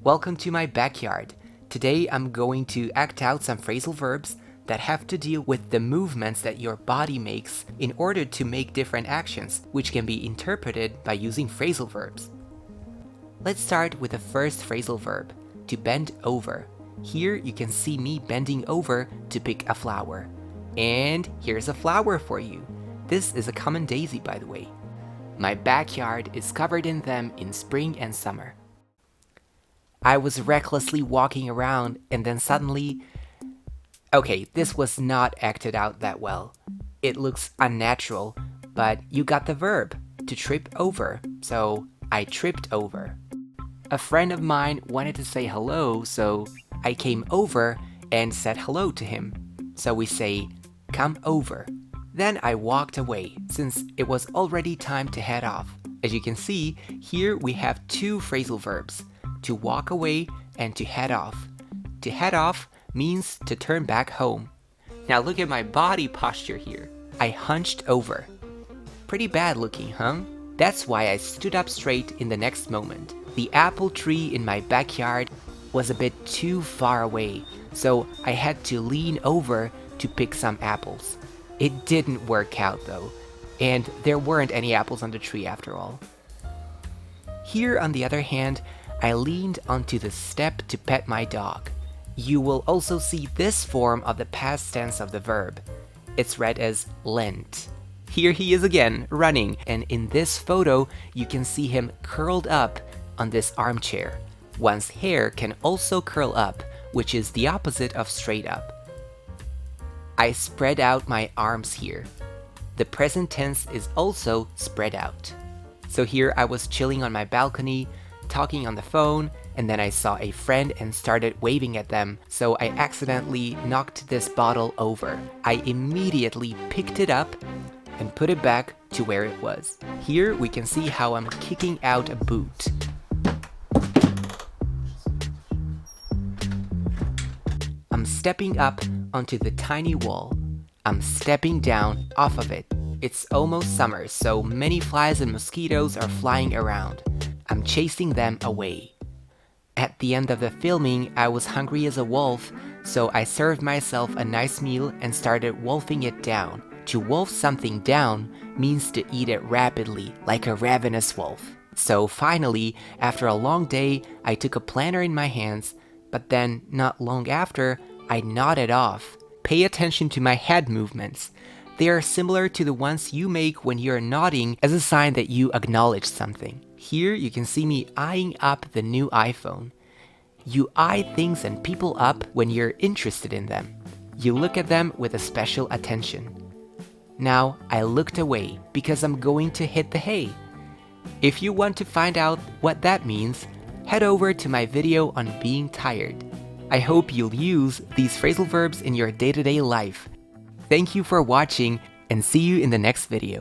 Welcome to my backyard. Today I'm going to act out some phrasal verbs that have to deal with the movements that your body makes in order to make different actions, which can be interpreted by using phrasal verbs. Let's start with the first phrasal verb, to bend over. Here you can see me bending over to pick a flower. And here's a flower for you. This is a common daisy, by the way. My backyard is covered in them in spring and summer. I was recklessly walking around and then suddenly... Okay, this was not acted out that well. It looks unnatural, but you got the verb, to trip over, so I tripped over. A friend of mine wanted to say hello, so I came over and said hello to him. So we say, come over. Then I walked away, since it was already time to head off. As you can see, here we have two phrasal verbs, to walk away and to head off. To head off means to turn back home. Now look at my body posture here. I hunched over. Pretty bad looking, huh? That's why I stood up straight in the next moment. The apple tree in my backyard was a bit too far away, so I had to lean over to pick some apples. It didn't work out though, and there weren't any apples on the tree after all. Here, on the other hand, I leaned onto the step to pet my dog. You will also see this form of the past tense of the verb. It's read as lent. Here he is again, running, and in this photo you can see him curled up on this armchair. One's hair can also curl up, which is the opposite of straight up. I spread out my arms here. The present tense is also spread out. So here I was chilling on my balcony, talking on the phone, and then I saw a friend and started waving at them, so I accidentally knocked this bottle over. I immediately picked it up and put it back to where it was. Here we can see how I'm kicking out a boot. I'm stepping up onto the tiny wall. I'm stepping down off of it. It's almost summer, so many flies and mosquitoes are flying around. I'm chasing them away. At the end of the filming, I was hungry as a wolf, so I served myself a nice meal and started wolfing it down. To wolf something down means to eat it rapidly, like a ravenous wolf. So finally, after a long day, I took a planner in my hands, but then, not long after, I nodded off. Pay attention to my head movements. They are similar to the ones you make when you're nodding as a sign that you acknowledge something. Here you can see me eyeing up the new iPhone. You eye things and people up when you're interested in them. You look at them with a special attention. Now I looked away because I'm going to hit the hay. If you want to find out what that means, head over to my video on being tired. I hope you'll use these phrasal verbs in your day-to-day life. Thank you for watching and see you in the next video.